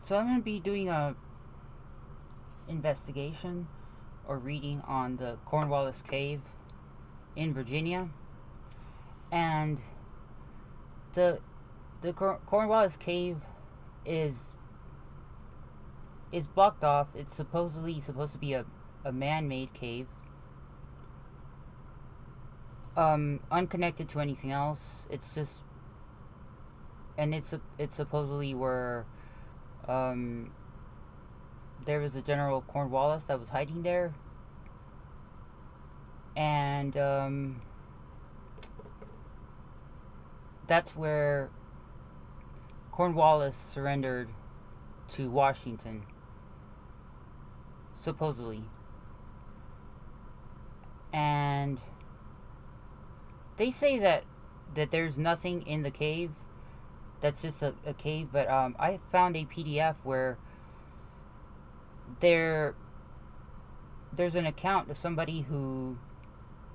So I'm going to be doing a investigation or reading on the Cornwallis cave in Virginia, and the Cornwallis cave is blocked off. It's supposedly supposed to be a man-made cave, unconnected to anything else. It's just, and it's supposedly where there was a General Cornwallis that was hiding there, and that's where Cornwallis surrendered to Washington, supposedly. And they say that there's nothing in the cave. That's just a cave, but I found a PDF where there's an account of somebody who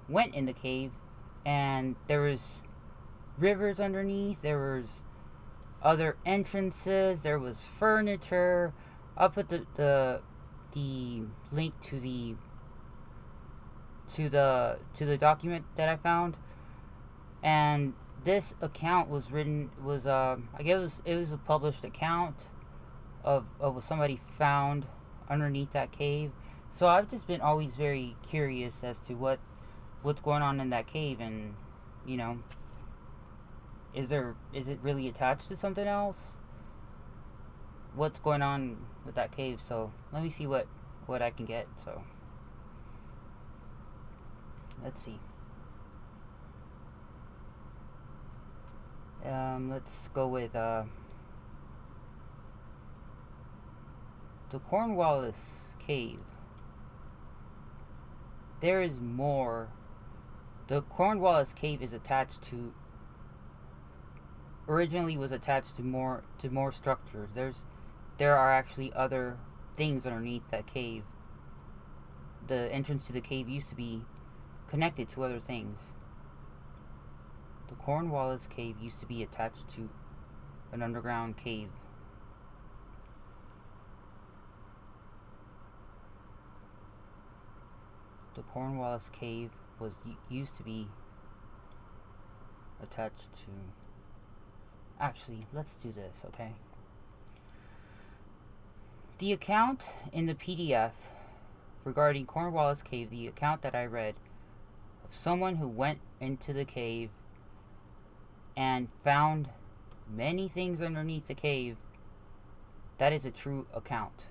went in the cave, and there was rivers underneath, there was other entrances, there was furniture. I'll put the link to the document that I found. And this account was I guess it was a published account of what somebody found underneath that cave. So I've just been always very curious as to what's going on in that cave, and you know, is it really attached to something else? What's going on with that cave? So let me see what I can get. So let's see. Let's go with the Cornwallis cave. There is more. The Cornwallis cave is originally was attached to more structures. There are actually other things underneath that cave. The entrance to the cave used to be connected to other things. The Cornwallis cave used to be attached to an underground cave. The Cornwallis cave used to be attached to... Actually, let's do this, okay? The account in the PDF regarding Cornwallis cave, the account that I read of someone who went into the cave and found many things underneath the cave, that is a true account.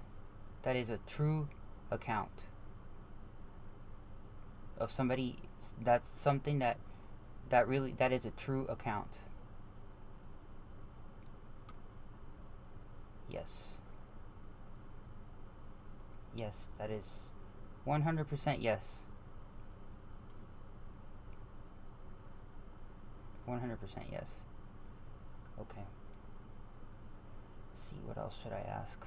That is a true account of somebody. That's something that is a true account. Yes, that is 100% yes. 100% yes. Okay. Let's see, what else should I ask?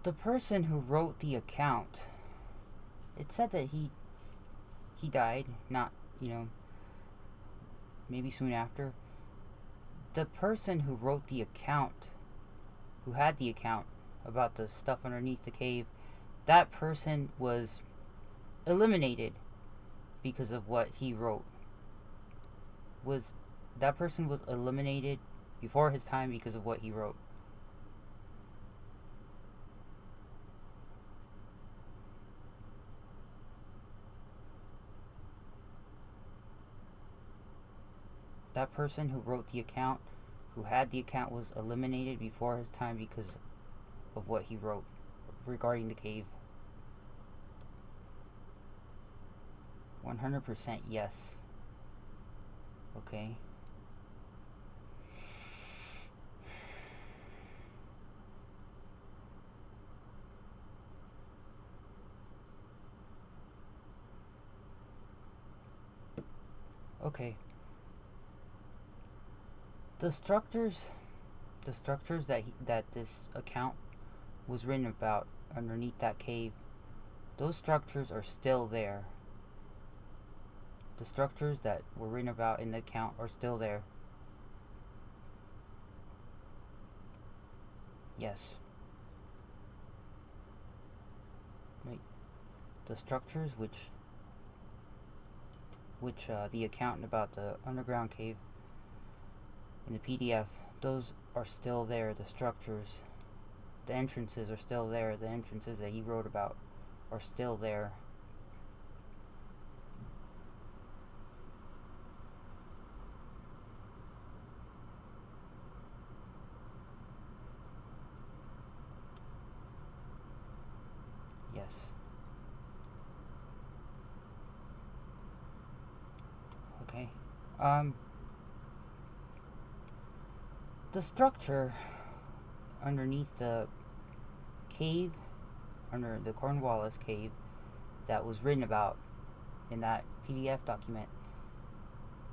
The person who wrote the account, it said that he died, not, maybe soon after. The person who wrote the account, who had the account about the stuff underneath the cave, that person was eliminated because of what he wrote. That person was eliminated before his time because of what he wrote. That person who wrote the account, who had the account, was eliminated before his time because of what he wrote regarding the cave. 100% yes. Okay. Okay. The structures that this account was written about underneath that cave, those structures are still there. The structures that were written about in the account are still there. Yes. Right. The structures which the account about the underground cave in the PDF, those are still there. The structures, the entrances are still there. The entrances that he wrote about are still there. Yes. Okay. The structure underneath the cave, under the Cornwallis cave, that was written about in that PDF document,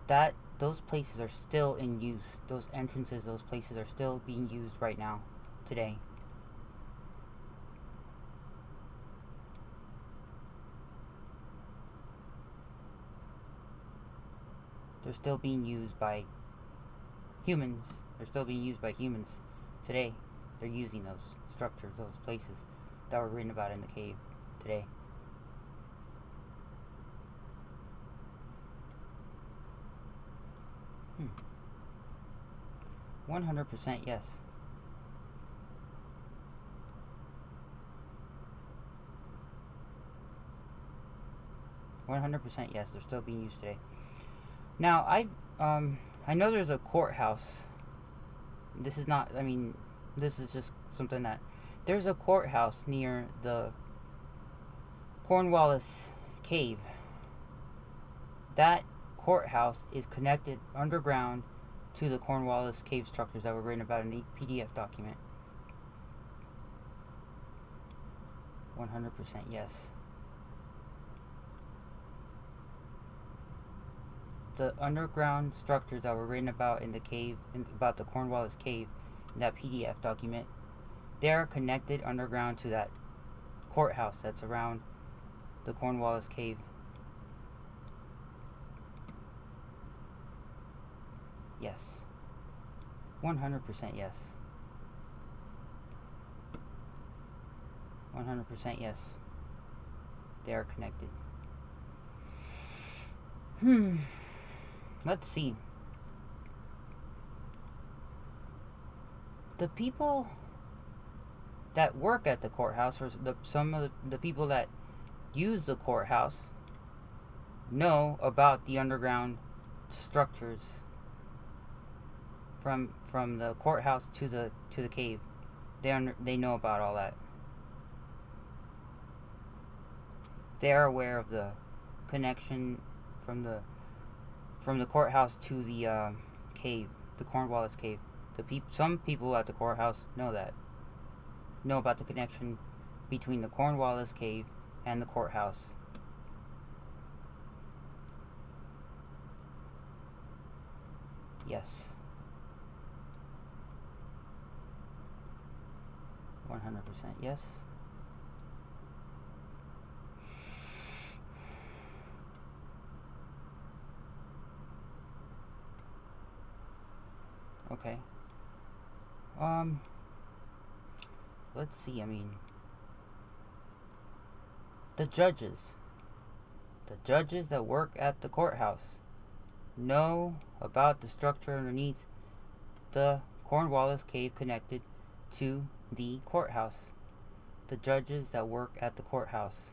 that those places are still in use. Those entrances, those places are still being used right now, today. They're still being used by humans. They're still being used by humans today. They're using those structures, those places that were written about in the cave today. Hmm. 100% yes. Yes, they're still being used today. Now, I know there's a courthouse. This is not, I mean, this is just something that, there's a courthouse near the Cornwallis cave. That courthouse is connected underground to the Cornwallis cave structures that were written about in the PDF document. 100% yes. The underground structures that were written about in the cave, about the Cornwallis cave, in that PDF document, they're connected underground to that courthouse that's around the Cornwallis cave. Yes. 100% yes. 100% yes. They are connected. Let's see. The people that work at the courthouse, or some of the people that use the courthouse, know about the underground structures from the courthouse to the cave. They know about all that. They are aware of the connection from the courthouse to the cave, the Cornwallis cave. Some people at the courthouse know about the connection between the Cornwallis cave and the courthouse. Yes. 100% yes. Okay. Let's see, I mean, the judges that work at the courthouse know about the structure underneath the Cornwallis cave connected to the courthouse. The judges that work at the courthouse,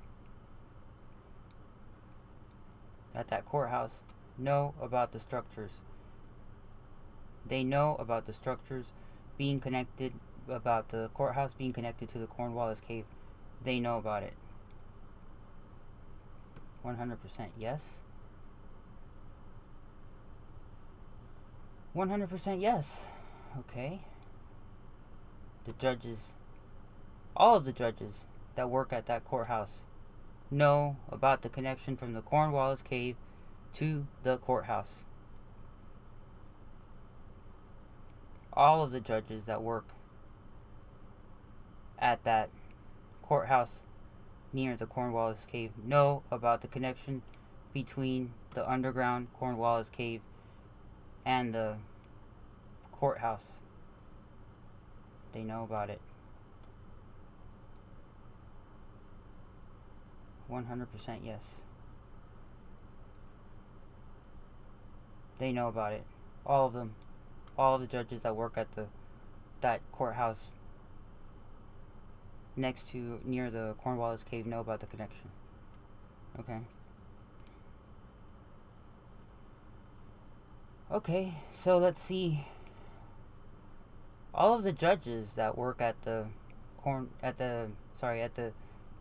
at that courthouse, know about the structures. They know about the structures being connected, about the courthouse being connected to the Cornwallis cave. They know about it. 100% yes. 100% yes. Okay. The judges, all of the judges that work at that courthouse, know about the connection from the Cornwallis cave to the courthouse. All of the judges that work at that courthouse near the Cornwallis cave know about the connection between the underground Cornwallis cave and the courthouse. They know about it. 100% yes. They know about it. All of them. All of the judges that work at that courthouse near the Cornwallis cave know about the connection. Okay. Okay, so let's see. All of the judges that work at the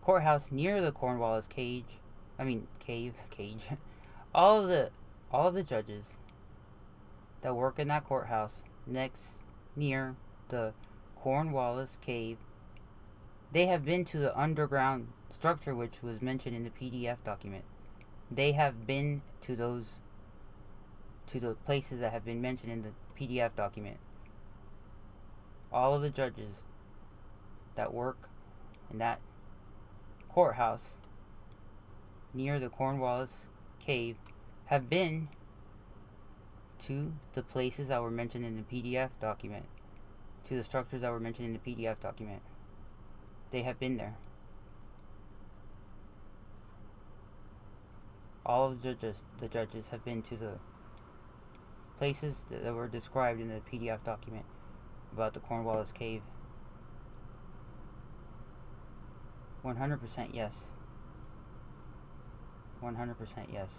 courthouse near the Cornwallis cave. all of the judges that work in that courthouse near the Cornwallis cave, they have been to the underground structure which was mentioned in the PDF document. They have been to the places that have been mentioned in the PDF document. All of the judges that work in that courthouse near the Cornwallis cave have been to the places that were mentioned in the PDF document, to the structures that were mentioned in the PDF document. They have been there. All of the judges have been to the places that were described in the PDF document about the Cornwallis cave. 100% yes. 100% yes.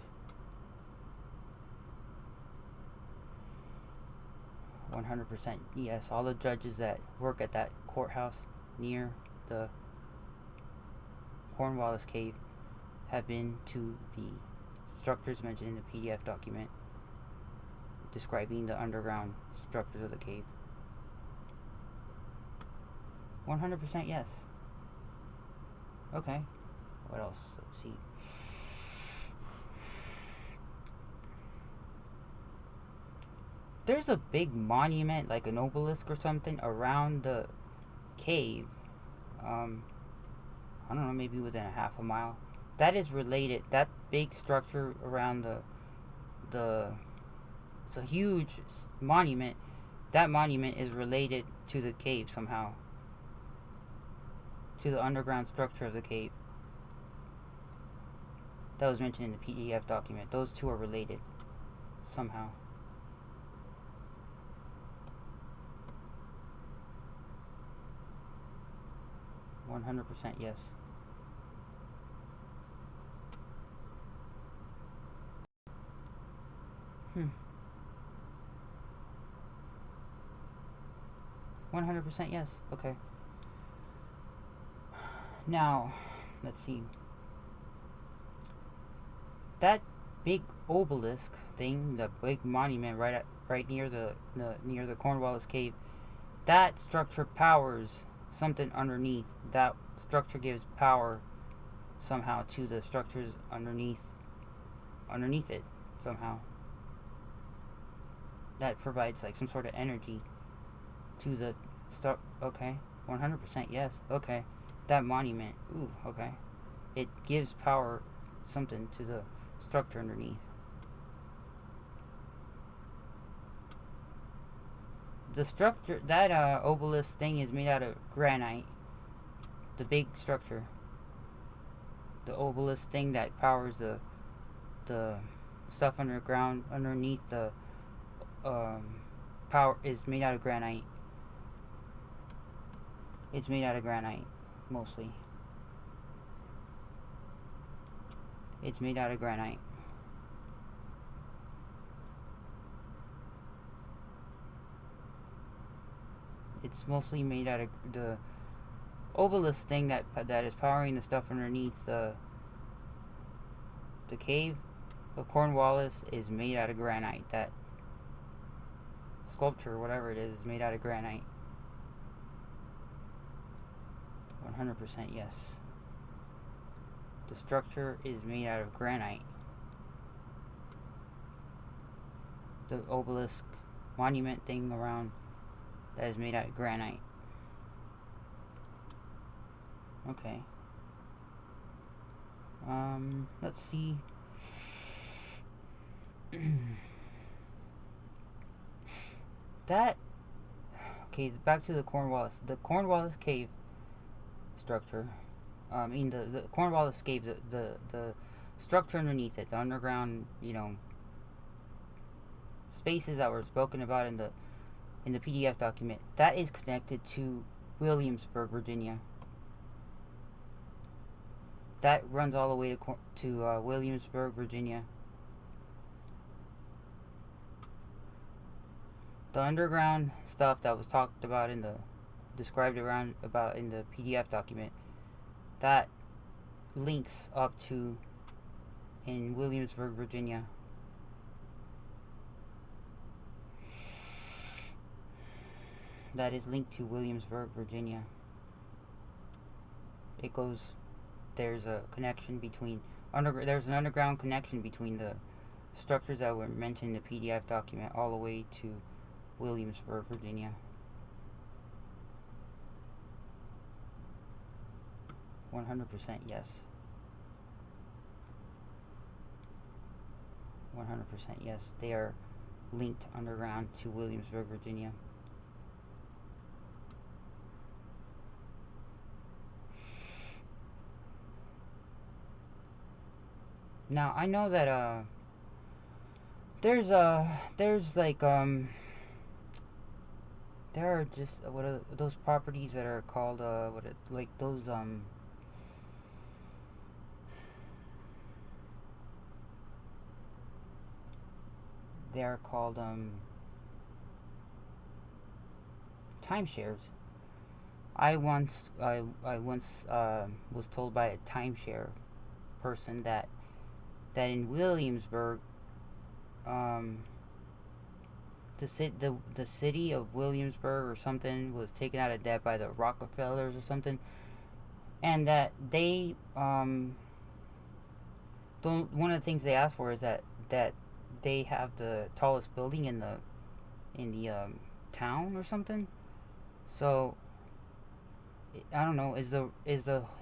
100% yes. All the judges that work at that courthouse near the Cornwallis cave have been to the structures mentioned in the PDF document describing the underground structures of the cave. 100% yes. Okay. What else? Let's see. There's a big monument, like an obelisk or something, around the cave. I don't know, maybe within a half a mile. That is related. That big structure around it's a huge monument. That monument is related to the cave somehow. To the underground structure of the cave. That was mentioned in the PDF document. Those two are related somehow. %, yes. Hmm. 100% yes. Okay. Now, let's see. That big obelisk thing, the big monument right near the Cornwallis cave, that structure powers something underneath. That structure gives power somehow to the structures underneath it somehow. That provides like some sort of energy to the okay. 100% yes. Okay. That monument. Ooh, okay. It gives power something to the structure underneath. The structure, that obelisk thing is made out of granite. The big structure. The obelisk thing that powers the stuff underground underneath the power is made out of granite. It's made out of granite, mostly. It's made out of granite. It's mostly made out of the obelisk thing that is powering the stuff underneath the cave of Cornwallis is made out of granite. That sculpture, whatever it is made out of granite. 100% yes. The structure is made out of granite. The obelisk monument thing around that is made out of granite. Okay. Let's see. that okay, back to the Cornwallis. The Cornwallis cave structure. I mean the Cornwallis cave, the structure underneath it, the underground, spaces that were spoken about in the PDF document, that is connected to Williamsburg, Virginia. That runs all the way to Williamsburg, Virginia. The underground stuff that was talked about described around about in the PDF document, that links up to in Williamsburg, Virginia. That is linked to Williamsburg, Virginia. It goes. There's a connection between there's an underground connection between the structures that were mentioned in the PDF document all the way to Williamsburg, Virginia. 100% yes. 100% yes. They are linked underground to Williamsburg, Virginia. Now I know that there's like there are just what are those properties that are called like those they are called timeshares. I once was told by a timeshare person that in Williamsburg, the city of Williamsburg or something was taken out of debt by the Rockefellers or something, and that they one of the things they asked for is that they have the tallest building in the town or something. So I don't know. Is the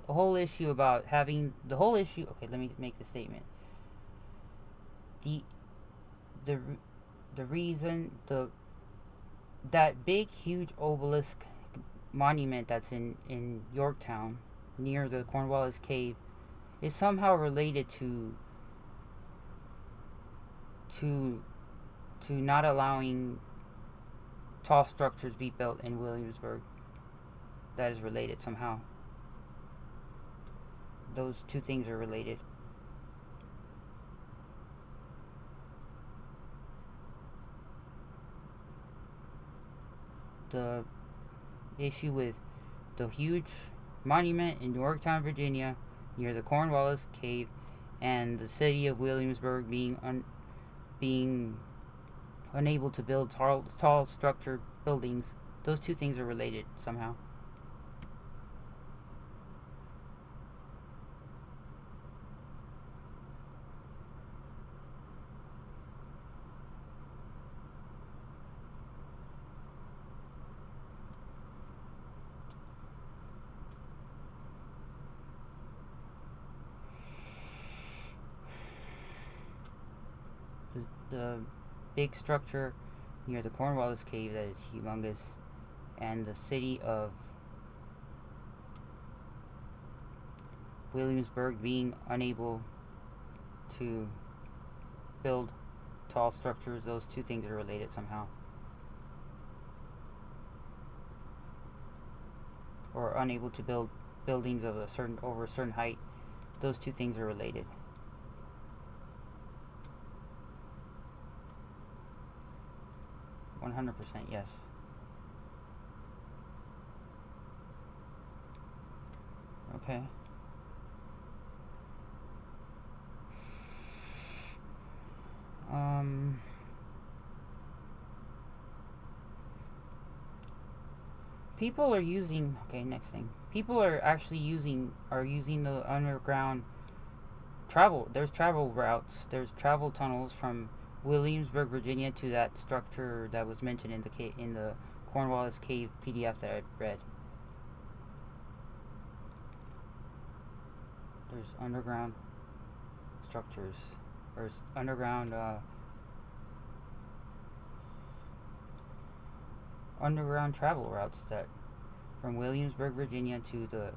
whole issue about having the whole issue? Okay, let me make the statement. The reason that big huge obelisk monument that's in Yorktown near the Cornwallis cave is somehow related to not allowing tall structures be built in Williamsburg. That is related somehow. Those two things are related. The issue with the huge monument in Yorktown, Virginia, near the Cornwallis cave, and the city of Williamsburg being unable to build tall structured buildings. Those two things are related somehow. The big structure near the Cornwallis cave that is humongous, and the city of Williamsburg being unable to build tall structures, those two things are related somehow. Or unable to build buildings of over a certain height. Those two things are related. %, yes. Okay. People are using, next thing. People are actually using the underground travel. There's travel routes. There's travel tunnels from Williamsburg, Virginia to that structure that was mentioned in the Cornwallis cave PDF that I read. There's underground structures, or underground underground travel routes that from Williamsburg, Virginia to the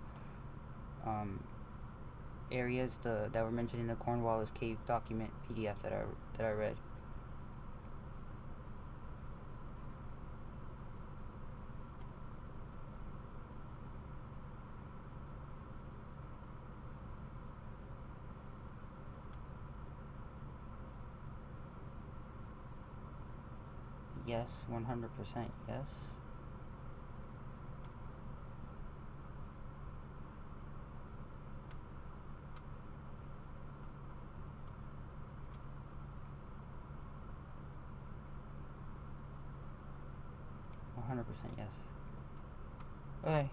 areas that were mentioned in the Cornwallis cave document PDF that I read. Yes, 100% yes. Yes. Okay.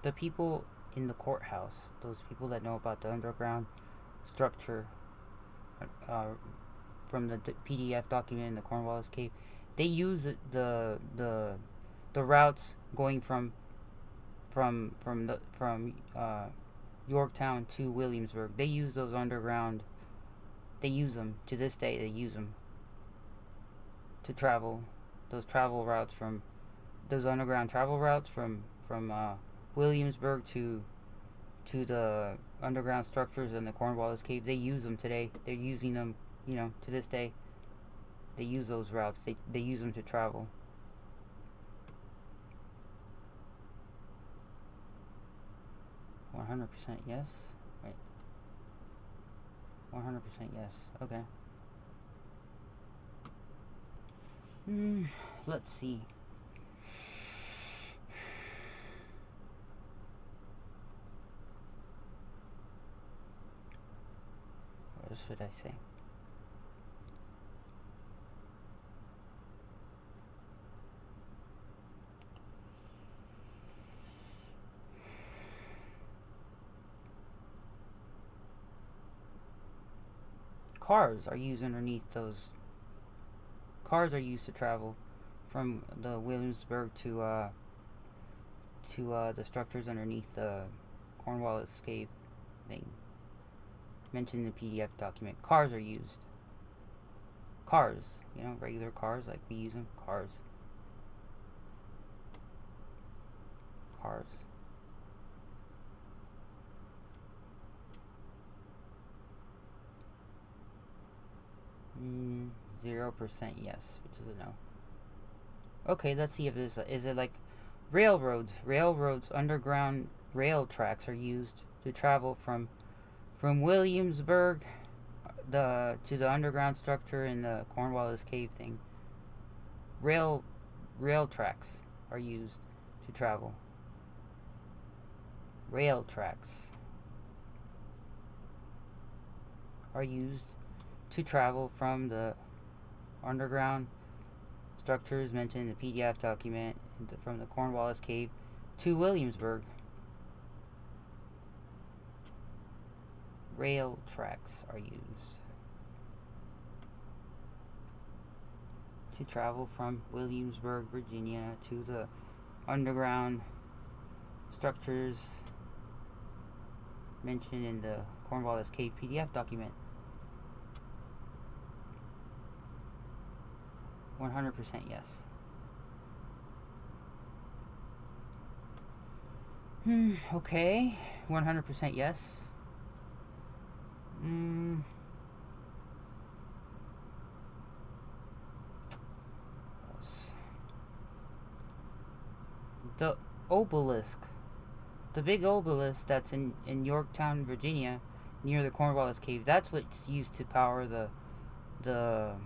The people in the courthouse, those people that know about the underground structure, from the PDF document in the Cornwallis cave, they use the routes going from Yorktown to Williamsburg. They use those underground. They use them to this day. They use them to travel. Those travel routes from those underground travel routes from Williamsburg to the underground structures in the Cornwallis cave. They use them today. They're using them, to this day. They use those routes. They use them to travel. %, yes. Wait. 100% yes. Okay. Let's see. What should I say? Cars are used underneath those. Cars are used to travel from the Williamsburg to the structures underneath the Cornwallis cave thing mentioned in the PDF document. Cars are used. Cars, regular cars like we use them. Cars. Cars. 0% yes, which is a no. Okay, let's see if this is it like railroads. Railroads, underground rail tracks are used to travel from Williamsburg to the underground structure in the Cornwallis cave thing. Rail tracks are used to travel. Rail tracks are used to travel from the underground structures mentioned in the PDF document from the Cornwallis cave to Williamsburg. Rail tracks are used to travel from Williamsburg, Virginia to the underground structures mentioned in the Cornwallis cave PDF document. 100% yes. Okay. 100% yes. The obelisk. The big obelisk that's in Yorktown, Virginia, near the Cornwallis cave. That's what's used to power the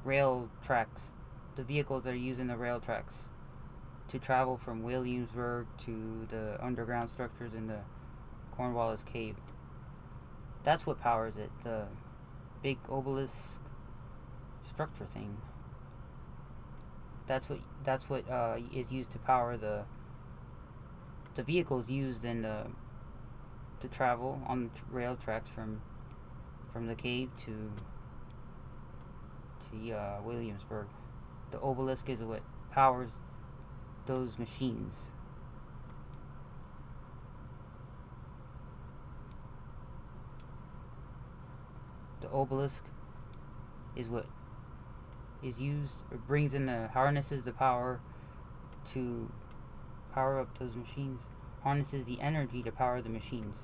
rail tracks, the vehicles that are using the rail tracks to travel from Williamsburg to the underground structures in the Cornwallis cave. That's what powers it, the big obelisk structure thing. That's what is used to power the vehicles used to travel on the rail tracks from the cave to Williamsburg. The obelisk is what powers those machines. The obelisk is what is used, or brings in the, harnesses the power to power up those machines, harnesses the energy to power the machines.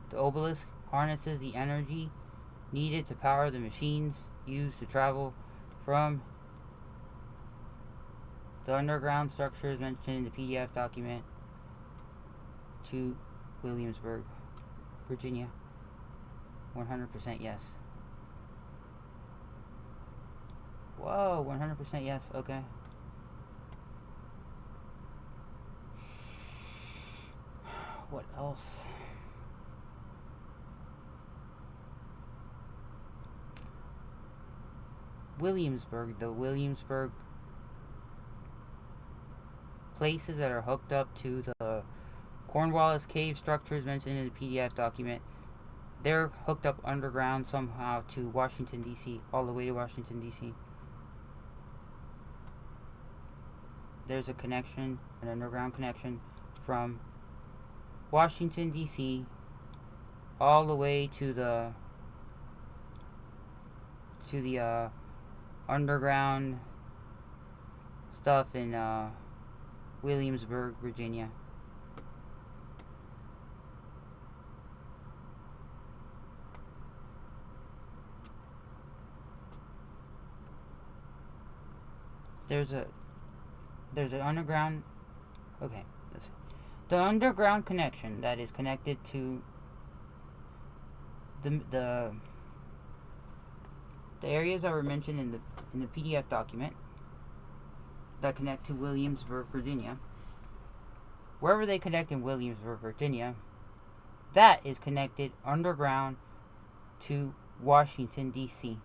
The obelisk harnesses the energy needed to power the machines used to travel from the underground structures mentioned in the PDF document to Williamsburg, Virginia. 100% yes. Whoa, 100% yes, okay. What else? Williamsburg, the Williamsburg places that are hooked up to the Cornwallis cave structures mentioned in the PDF document, they're hooked up underground somehow to Washington, D.C., all the way to Washington, D.C. There's a connection, an underground connection from Washington, D.C., all the way to the underground stuff in Williamsburg, Virginia. There's an underground, okay, let's see. The underground connection that is connected to the areas that were mentioned in the PDF document that connect to Williamsburg, Virginia. Wherever they connect in Williamsburg, Virginia, that is connected underground to Washington, D.C.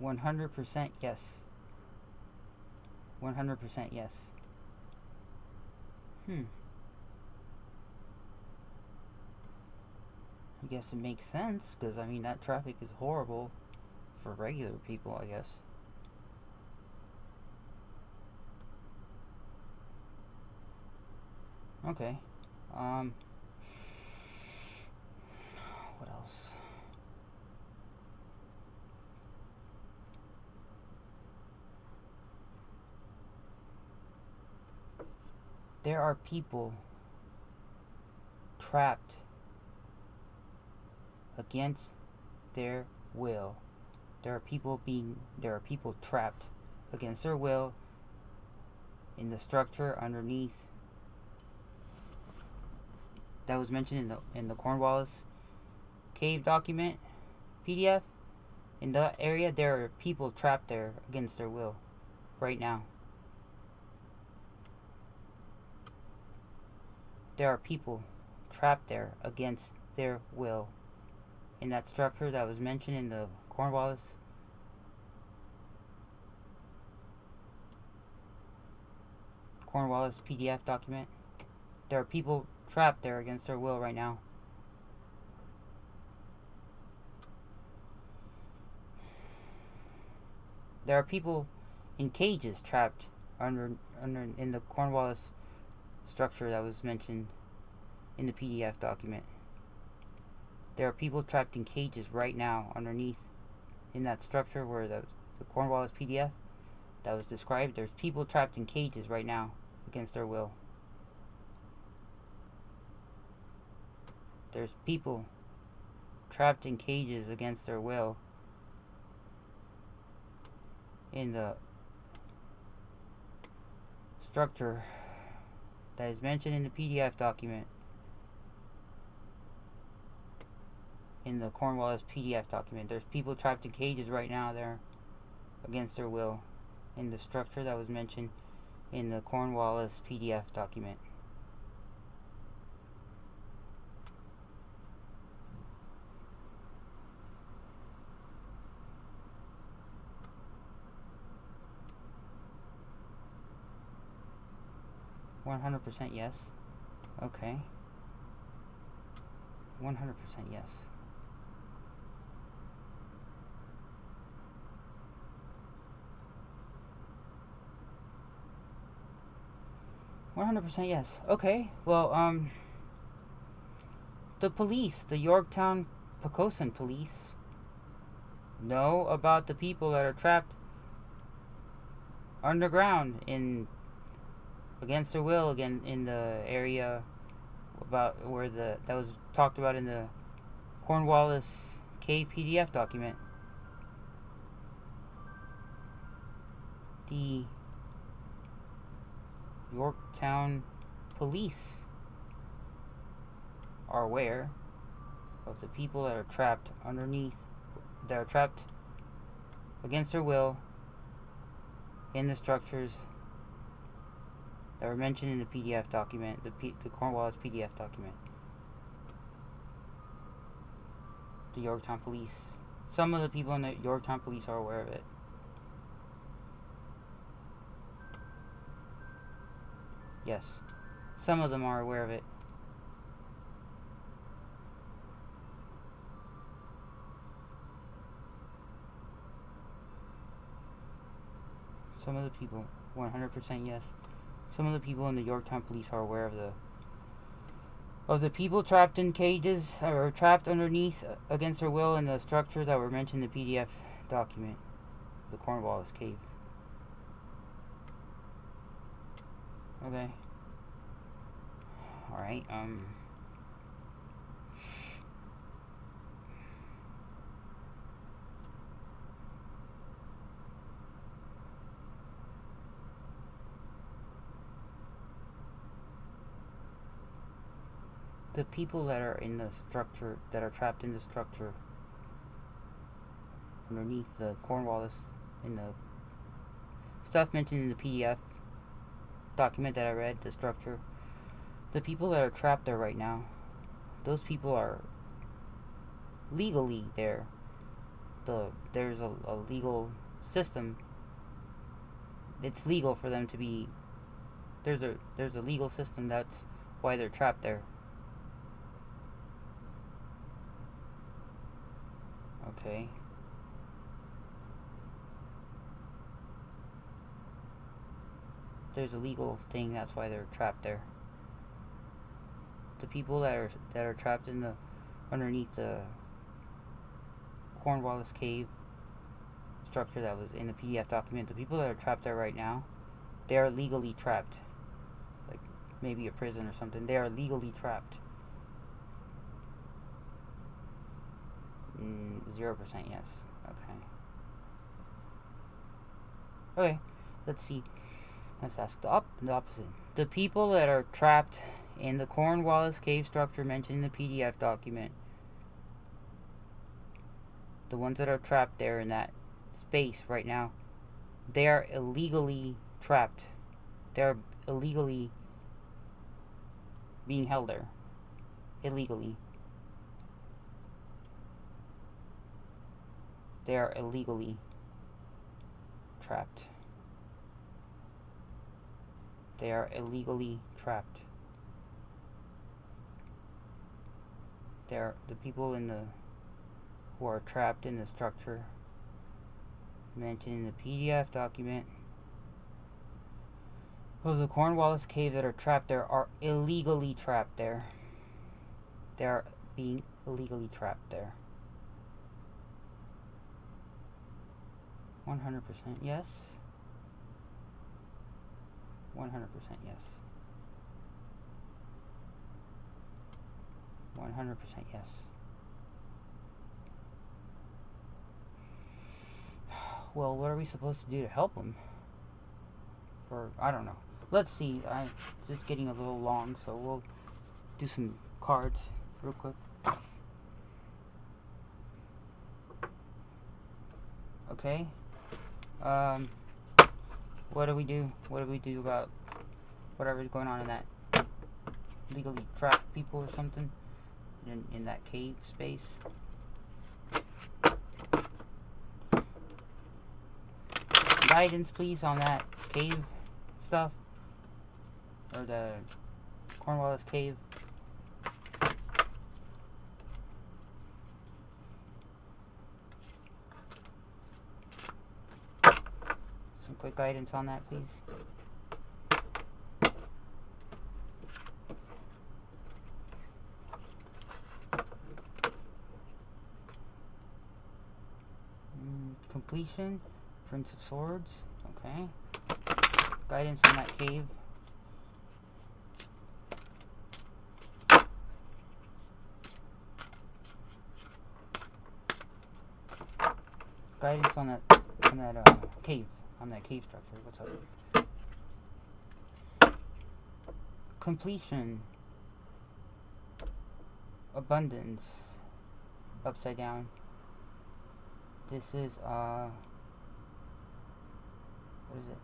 100% yes. 100% yes. I guess it makes sense, because, I mean, that traffic is horrible for regular people, I guess. Okay. What else? There are people trapped against their will. There are people trapped against their will in the structure underneath that was mentioned in the Cornwallis cave document PDF. In that area, there are people trapped there against their will right now. There are people trapped there against their will in that structure that was mentioned in the Cornwallis PDF document. There are people trapped there against their will right now. There are people in cages trapped under in the Cornwallis structure that was mentioned in the PDF document. There are people trapped in cages right now underneath in that structure where the Cornwallis PDF that was described. There's people trapped in cages right now against their will. There's people trapped in cages against their will in the structure that is mentioned in the PDF document, in the Cornwallis PDF document. There's people trapped in cages right now there against their will in the structure that was mentioned in the Cornwallis PDF document. %, yes. Okay. 100% yes. 100% yes. Okay, well, the police, the Yorktown Fakesun police, know about the people that are trapped underground against their will, again, in the area about where that was talked about in the Cornwallis cave PDF document. The Yorktown police are aware of the people that are trapped against their will in the structures that were mentioned in the PDF document, the Cornwallis PDF document. The Yorktown police. Some of the people in the Yorktown police are aware of it. Yes. Some of them are aware of it. Some of the people, 100% yes. Some of the people in the Yorktown police are aware of the people trapped in cages or trapped underneath against their will in the structures that were mentioned in the PDF document, the Cornwallis cave. Okay. Alright, the people that are in the structure, that are trapped in the structure underneath the Cornwallis, in the stuff mentioned in the PDF document that I read, the structure, the people that are trapped there right now, those people are legally there. There's a legal system. It's legal for them to be. There's a legal system. That's why they're trapped there. Okay. There's a legal thing. That's why they're trapped there. The people that are trapped underneath the Cornwallis cave structure that was in the PDF document, the people that are trapped there right now, they are legally trapped. Like maybe a prison or something. They are legally trapped. 0% yes. Okay, let's see. Let's ask the opposite. The people that are trapped in the Cornwallis cave structure mentioned in the PDF document, the ones that are trapped there in that space right now, they are illegally trapped. They are illegally being held there. Illegally. They are illegally trapped. They are illegally trapped. They are the people who are trapped in the structure mentioned in the PDF document of the Cornwallis cave that are trapped there are illegally trapped there. They are being illegally trapped there. 100% yes. 100% yes. 100% yes. Well, what are we supposed to do to help them? Or, I don't know. Let's see. It's just getting a little long, so we'll do some cards real quick. Okay. What do we do? What do we do about whatever's going on in that legally trapped people or something in that cave space? Guidance, please, on that cave stuff, or the Cornwallis cave. Some quick guidance on that, please. Completion. Prince of Swords. Okay. Guidance on that cave. Guidance on that cave. On that cave structure. What's up? Completion. Abundance. Upside down. This is what is it?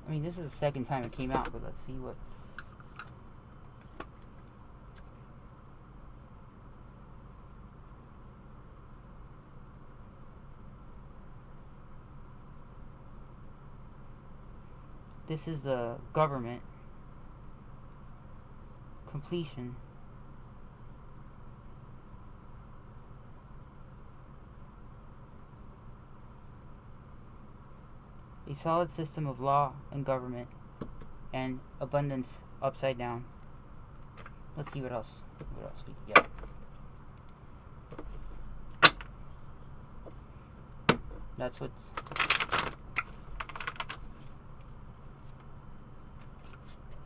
I mean, this is the second time it came out, but let's see what. This is the government. Completion. A solid system of law and government, and abundance upside down. Let's see what else we can get. That's what's.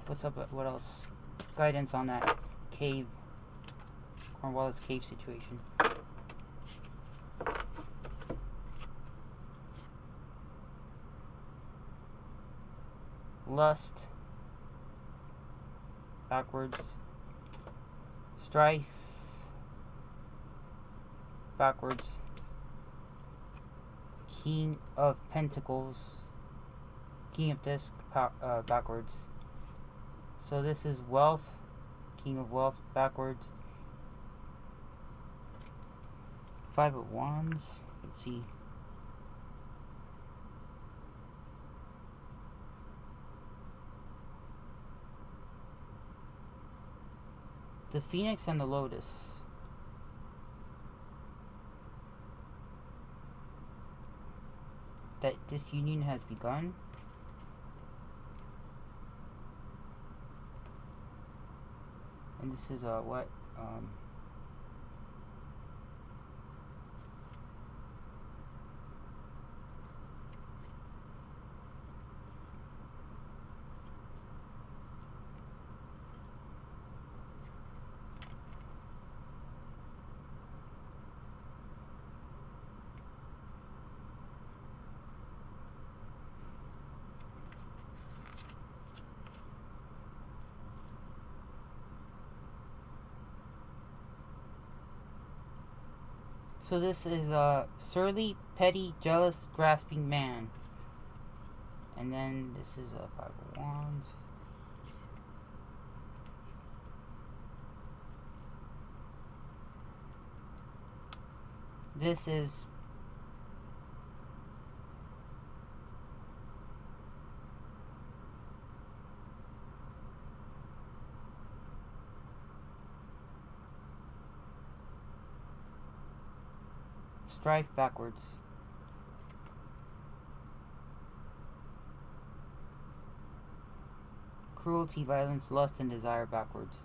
What's up? What else? Guidance on that cave, Cornwallis cave situation. Lust. Backwards. Strife. Backwards. King of Pentacles. King of Discs. Backwards. So this is wealth. King of Wealth. Backwards. Five of Wands. Let's see. The Phoenix and the Lotus. That this union has begun. And this is what? So this is a surly, petty, jealous, grasping man. And then this is a Five of Wands. This is strife backwards. Cruelty, violence, lust, and desire backwards.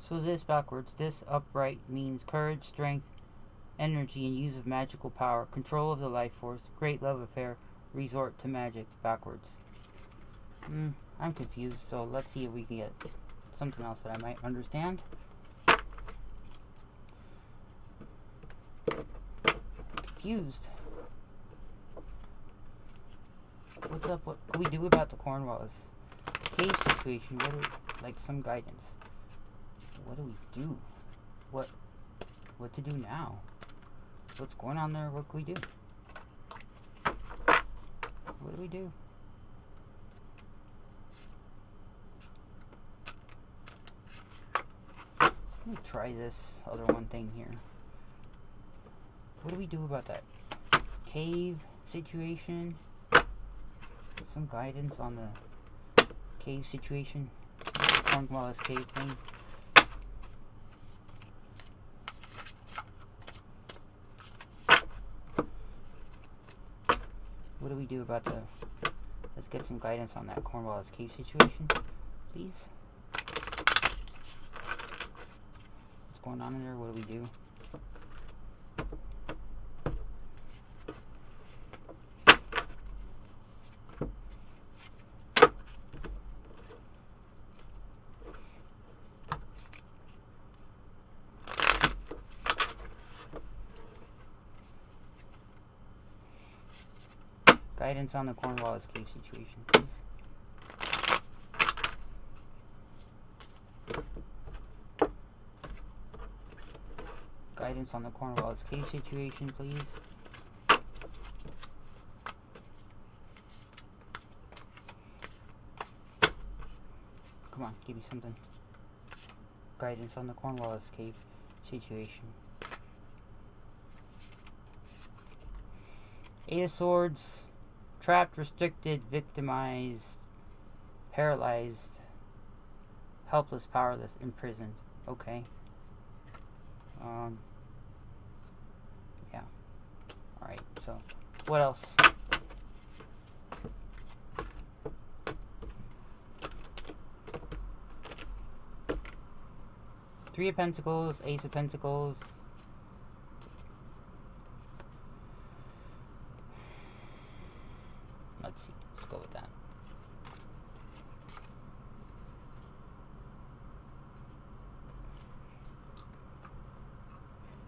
So this backwards. This upright means courage, strength, energy, and use of magical power, control of the life force, great love affair, resort to magic backwards. I'm confused, so let's see if we can get something else that I might understand. Confused. What's up? What can we do about the Cornwallis cave situation? Like some guidance. What do we do? What to do now? What's going on there? What can we do? What do we do? Let me try this other one thing here. What do we do about that cave situation? Some guidance on the cave situation. Cornwallis cave thing. What do we do about the... Let's get some guidance on that Cornwallis cave situation, please. What's going on in there? What do we do? Guidance on the Cornwallis cave situation, please. Guidance on the Cornwallis cave situation, please. Come on, give me something. Guidance on the Cornwallis cave situation. Eight of Swords. Trapped, restricted, victimized, paralyzed, helpless, powerless, imprisoned. Okay. Yeah. Alright, so what else? Three of Pentacles, Ace of Pentacles. Let's see. Let's go with that.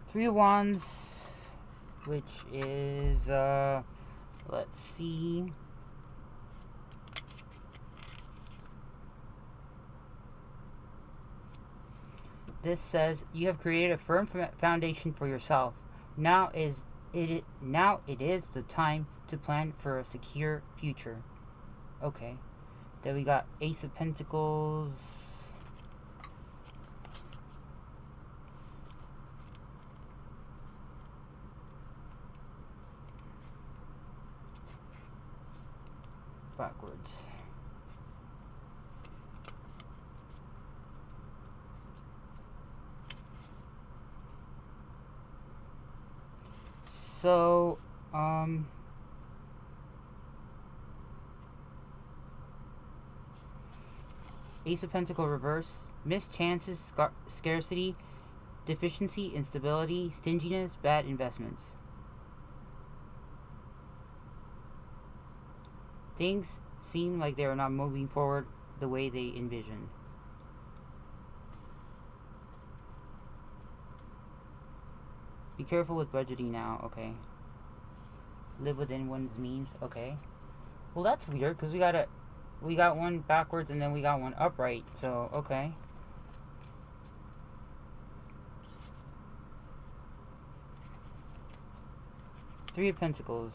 Three of Wands, which is, let's see. This says you have created a firm foundation for yourself. Now it is the time to plan for a secure future. Okay. Then we got Ace of Pentacles. Backwards. So, Ace of Pentacle reverse. Missed chances, scarcity, deficiency, instability, stinginess, bad investments. Things seem like they are not moving forward the way they envisioned. Be careful with budgeting now. Okay. Live within one's means. Okay. Well, that's weird because we got one backwards and then we got one upright. So, okay. Three of Pentacles.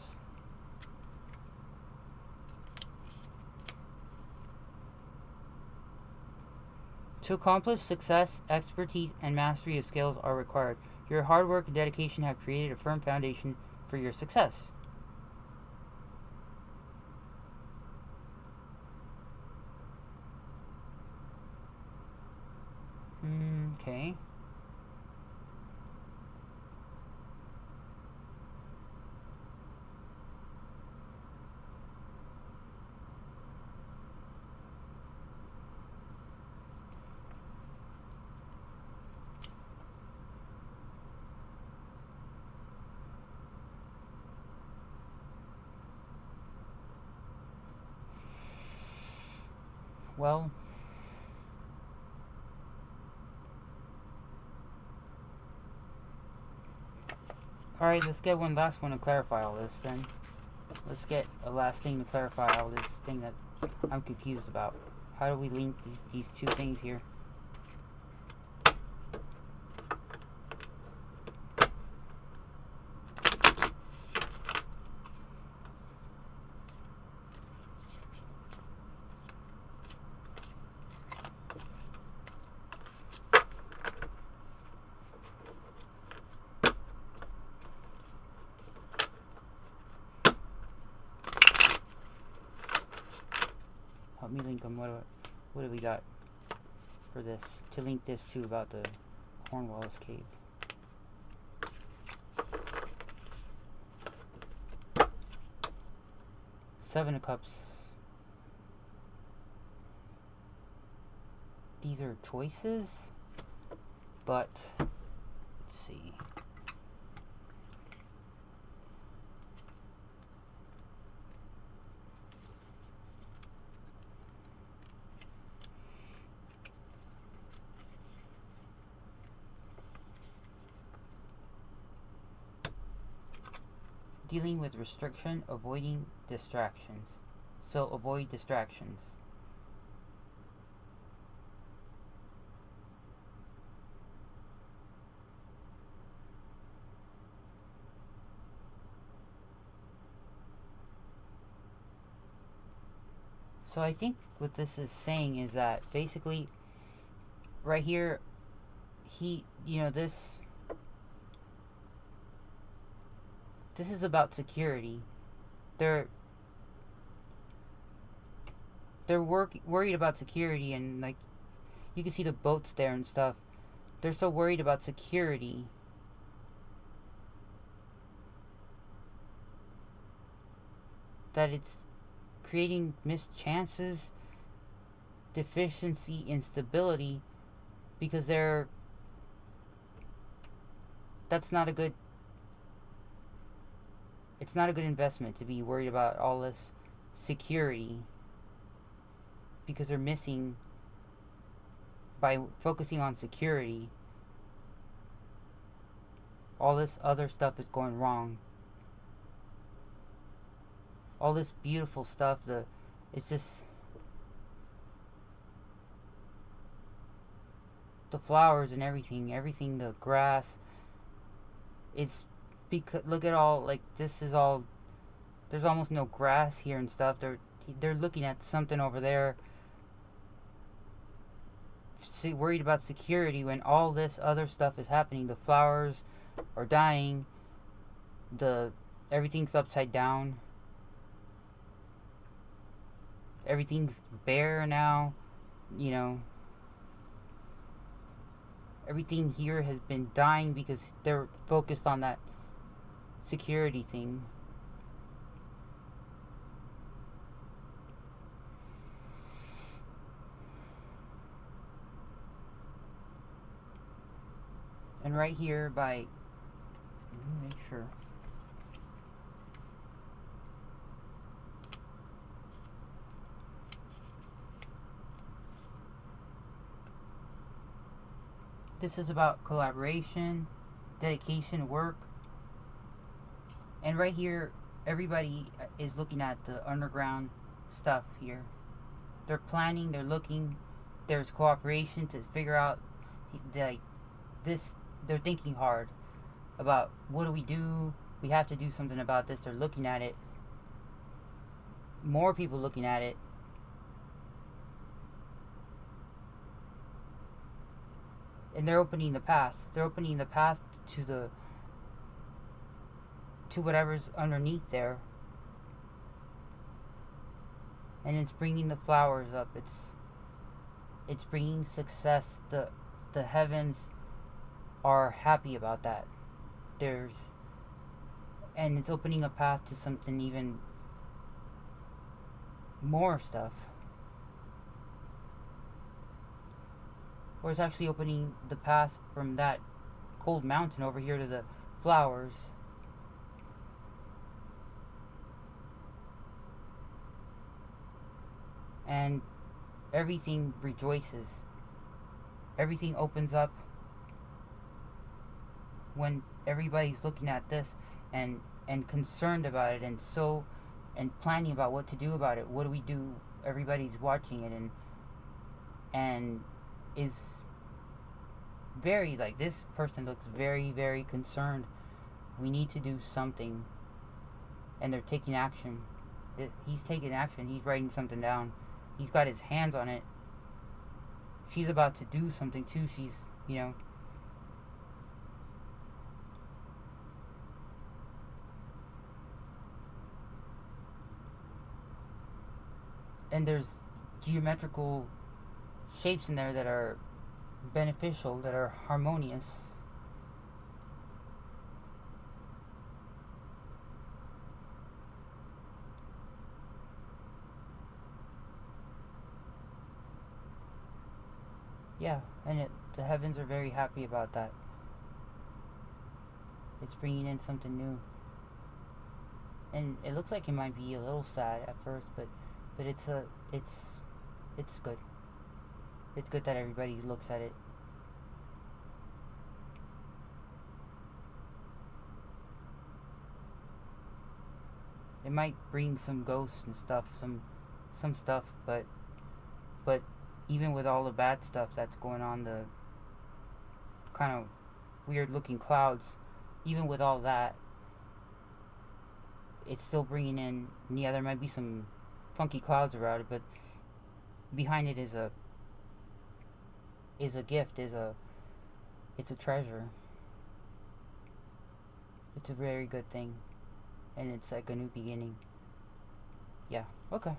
To accomplish success, expertise, and mastery of skills are required. Your hard work and dedication have created a firm foundation for your success. Okay. Well, alright, let's get one last one to clarify all this then. Let's get a last thing to clarify all this thing that I'm confused about. How do we link these two things here? Help me link them. What do we got? for this, to link this to about the Cornwallis cave. Seven of Cups. These are choices, but let's see. Dealing with restriction, avoiding distractions. So avoid distractions. So I think what this is saying is that basically right here, this is about security. They're worried about security, and like you can see the boats there and stuff. They're so worried about security that it's creating missed chances, deficiency, instability, because that's not a good, it's not a good investment to be worried about all this security, because they're missing, by focusing on security, all this other stuff is going wrong. All this beautiful stuff, it's just the flowers and everything, the grass. It's because look at all, like, this is all, there's almost no grass here and stuff. They're looking at something over there, worried about security, when all this other stuff is happening. The flowers are dying, everything's upside down, everything's bare now, everything here has been dying because they're focused on that security thing. And right here let me make sure. This is about collaboration, dedication, work. And right here, everybody is looking at the underground stuff here. They're planning, they're looking, there's cooperation to figure out this. They're thinking hard about, what do? We have to do something about this. They're looking at it. More people looking at it. And they're opening the path. They're opening the path to whatever's underneath there. And it's bringing the flowers up. It's bringing success. The heavens are happy about that. And it's opening a path to something even more stuff. Or it's actually opening the path from that cold mountain over here to the flowers. And everything rejoices. Everything opens up when everybody's looking at this and concerned about it, and planning about what to do about it. What do we do? Everybody's watching it and is very, like, this person looks very, very concerned. We need to do something. And they're taking action. He's taking action. He's writing something down. He's got his hands on it. She's about to do something too. She's, and there's geometrical shapes in there that are beneficial, that are harmonious. Yeah, and the heavens are very happy about that. It's bringing in something new, and it looks like it might be a little sad at first, but it's good. It's good that everybody looks at it. It might bring some ghosts and stuff, some stuff, but even with all the bad stuff that's going on, the kind of weird looking clouds, even with all that, it's still bringing in. Yeah, there might be some funky clouds around it, but behind it is a gift, it's a treasure. It's a very good thing, and it's like a new beginning. Yeah. Okay.